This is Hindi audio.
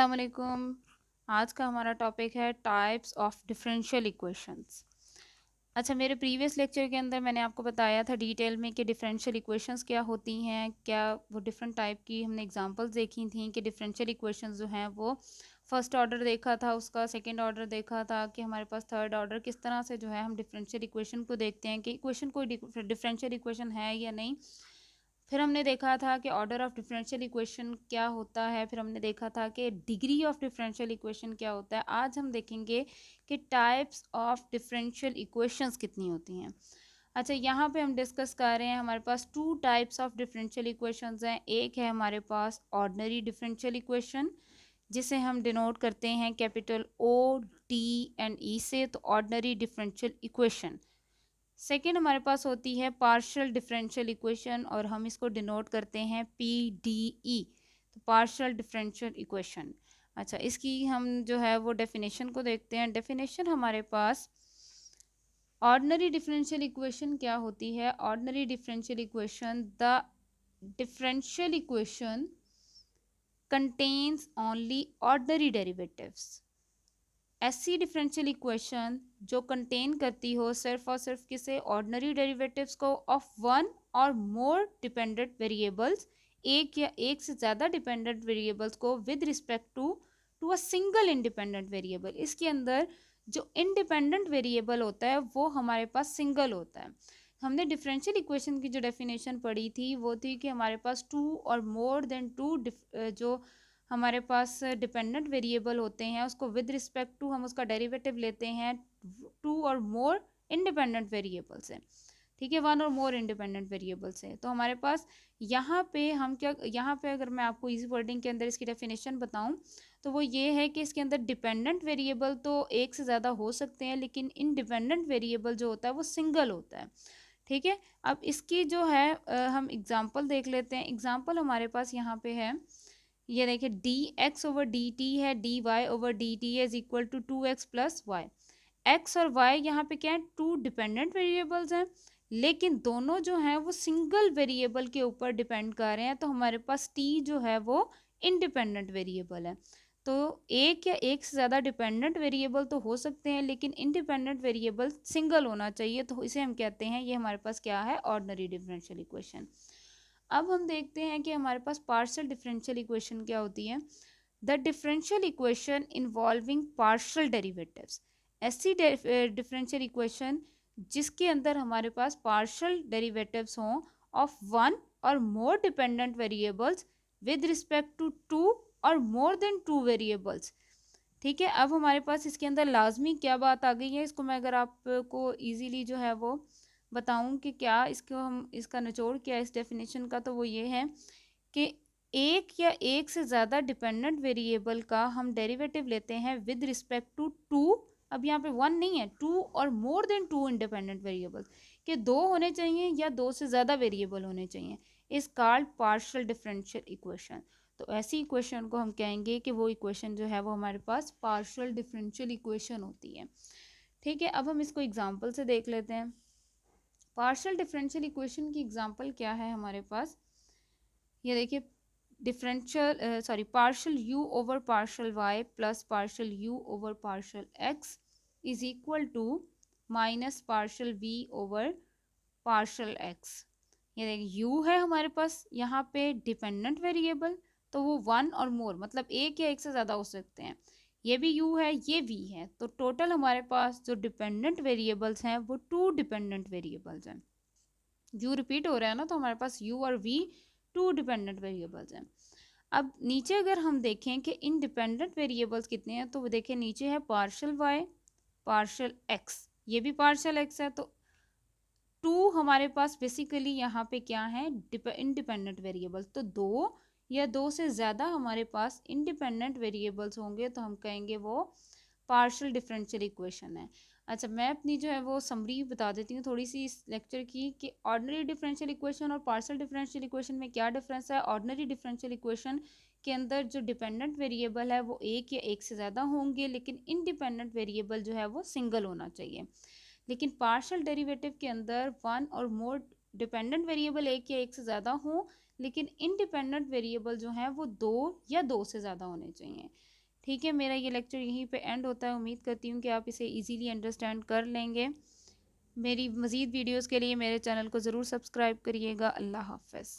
अस्सलाम वालेकुम। आज का हमारा टॉपिक है टाइप्स ऑफ डिफरेंशियल इक्वेशंस। अच्छा, मेरे प्रीवियस लेक्चर के अंदर मैंने आपको बताया था डिटेल में कि डिफरेंशियल इक्वेशंस क्या होती हैं, क्या वो डिफरेंट टाइप की हमने एग्जांपल्स देखी थी कि डिफरेंशियल इक्वेशंस जो हैं वो फर्स्ट ऑर्डर देखा था, उसका सेकंड ऑर्डर देखा था कि हमारे पास थर्ड ऑर्डर किस तरह से जो है हम डिफरेंशियल इक्वेशन को देखते हैं कि इक्वेशन कोई डिफरेंशियल इक्वेशन है या नहीं। फिर हमने देखा था कि ऑर्डर ऑफ डिफरेंशियल इक्वेशन क्या होता है, फिर हमने देखा था कि डिग्री ऑफ डिफरेंशियल इक्वेशन क्या होता है। आज हम देखेंगे कि टाइप्स ऑफ डिफरेंशियल इक्वेशंस कितनी होती हैं। अच्छा, यहाँ पे हम डिस्कस कर रहे हैं, हमारे पास two types of differential equations हैं। एक है हमारे पास ऑर्डिनरी डिफरेंशियल इक्वेशन जिसे हम डिनोट करते हैं कैपिटल ओ डी एंड ई से, तो ऑर्डिनरी डिफरेंशियल इक्वेशन। सेकेंड हमारे पास होती है पार्शियल डिफरेंशियल इक्वेशन और हम इसको डिनोट करते हैं पी डी ई, तो पार्शियल डिफरेंशियल इक्वेशन। अच्छा, इसकी हम जो है वो डेफिनेशन को देखते हैं। डेफिनेशन हमारे पास ऑर्डिनरी डिफरेंशियल इक्वेशन क्या होती है। Ordinary differential equation, the differential equation contains only ordinary derivatives. ऐसी डिफरेंशियल इक्वेशन जो कंटेन करती हो सिर्फ और सिर्फ किसे, ऑर्डिनरी डेरिवेटिव्स को ऑफ वन और मोर डिपेंडेंट वेरिएबल्स, एक या एक से ज़्यादा डिपेंडेंट वेरिएबल्स को with respect to a single independent variable. इसके अंदर जो इंडिपेंडेंट वेरिएबल होता है वो हमारे पास सिंगल होता है। हमने डिफरेंशियल इक्वेशन की जो डेफिनेशन पढ़ी थी वो थी कि हमारे पास टू और मोर देन टू जो हमारे पास डिपेंडेंट वेरिएबल होते हैं उसको विद रिस्पेक्ट टू हम उसका डेरिवेटिव लेते हैं टू और मोर इंडिपेंडेंट वेरिएबल से। ठीक है, वन और मोर इंडिपेंडेंट वेरिएबल से। तो हमारे पास यहाँ पे हम क्या, यहाँ पे अगर मैं आपको इजी वर्डिंग के अंदर इसकी डेफिनेशन बताऊँ तो वो ये है कि इसके अंदर डिपेंडेंट वेरिएबल तो एक से ज़्यादा हो सकते हैं लेकिन इंडिपेंडेंट वेरिएबल जो होता है वो सिंगल होता है। ठीक है, अब इसकी जो है हम एग्जाम्पल देख लेते हैं। एग्जाम्पल हमारे पास यहाँ पे है, ये देखिए d x over d t है, d y over d t is equal to two x plus y. X और वाई यहाँ पे क्या है, टू डिपेंडेंट वेरिएबल्स हैं लेकिन दोनों जो हैं वो सिंगल वेरिएबल के ऊपर डिपेंड कर रहे हैं, तो हमारे पास टी जो है वो इंडिपेंडेंट वेरिएबल है। तो एक या एक से ज़्यादा डिपेंडेंट वेरिएबल तो हो सकते हैं लेकिन इंडिपेंडेंट वेरिएबल सिंगल होना चाहिए, तो इसे हम कहते हैं, ये हमारे पास क्या है, ऑर्डिनरी डिफरेंशियल इक्वेशन। अब हम देखते हैं कि हमारे पास पार्शियल डिफरेंशियल इक्वेशन क्या होती है। The differential equation involving partial derivatives, ऐसी डिफरेंशियल इक्वेशन जिसके अंदर हमारे पास पार्शियल डेरिवेटिव्स हों ऑफ वन और more dependent variables with respect to two और मोर देन टू वेरिएबल्स। ठीक है, अब हमारे पास इसके अंदर लाजमी क्या बात आ गई है, इसको मैं अगर आपको इजीली जो है वो बताऊं कि क्या इसको हम, इसका निचोड़ क्या है इस डेफिनेशन का, तो वो ये है कि एक या एक से ज़्यादा डिपेंडेंट वेरिएबल का हम डेरिवेटिव लेते हैं विद रिस्पेक्ट टू टू। अब यहाँ पे वन नहीं है, टू और more than two independent variables, कि दो होने चाहिए या दो से ज़्यादा वेरिएबल होने चाहिए, इस कॉल्ड पार्शियल डिफरेंशियल इक्वेशन। तो ऐसी इक्वेशन को हम कहेंगे कि वो इक्वेशन जो है वो हमारे पास पार्शियल डिफरेंशियल इक्वेशन होती है। ठीक है, अब हम इसको एग्जाम्पल से देख लेते हैं। पार्शियल डिफरेंशियल इक्वेशन की एग्जांपल क्या है हमारे पास, ये देखिए differential partial u over partial y plus partial u over partial x is equal to minus partial v over partial x. ये देखिए यू है हमारे पास यहाँ पे डिपेंडेंट वेरिएबल, तो वो वन और मोर मतलब एक या एक से ज़्यादा हो सकते हैं। ये भी यू है, ये वी है, तो टोटल हमारे पास जो डिपेंडेंट वेरिएबल्स हैं वो टू डिपेंडेंट वेरिएबल्स हैं। यू रिपीट हो रहा है ना, तो हमारे पास यू और वी टू डिपेंडेंट वेरिएबल्स हैं। अब नीचे अगर हम देखें कि इंडिपेंडेंट वेरिएबल्स कितने हैं, तो वो देखें नीचे है पार्शियल वाई पार्शियल एक्स, ये भी पार्शियल एक्स है, तो टू हमारे पास बेसिकली यहाँ पे क्या है, इंडिपेंडेंट वेरिएबल्स, तो दो या दो से ज़्यादा हमारे पास इंडिपेंडेंट वेरिएबल्स होंगे तो हम कहेंगे वो पार्शियल डिफरेंशियल इक्वेशन है। अच्छा, मैं अपनी जो है वो समरी बता देती हूँ थोड़ी सी इस लेक्चर की कि ऑर्डिनरी डिफरेंशियल इक्वेशन और पार्शियल डिफरेंशियल इक्वेशन में क्या डिफरेंस है। ऑर्डिनरी डिफरेंशियल इक्वेशन के अंदर जो डिपेंडेंट वेरिएबल है वो एक या एक से ज़्यादा होंगे लेकिन इंडिपेंडेंट वेरिएबल जो है वो सिंगल होना चाहिए। लेकिन पार्शियल डेरिवेटिव के अंदर वन और मोर डिपेंडेंट वेरिएबल एक या एक से ज़्यादा हों लेकिन इंडिपेंडेंट वेरिएबल जो हैं वो दो या दो से ज़्यादा होने चाहिए। ठीक है, मेरा ये लेक्चर यहीं पे एंड होता है। उम्मीद करती हूँ कि आप इसे इजीली अंडरस्टैंड कर लेंगे। मेरी मज़ीद वीडियोस के लिए मेरे चैनल को ज़रूर सब्सक्राइब करिएगा। अल्लाह हाफ़िज़।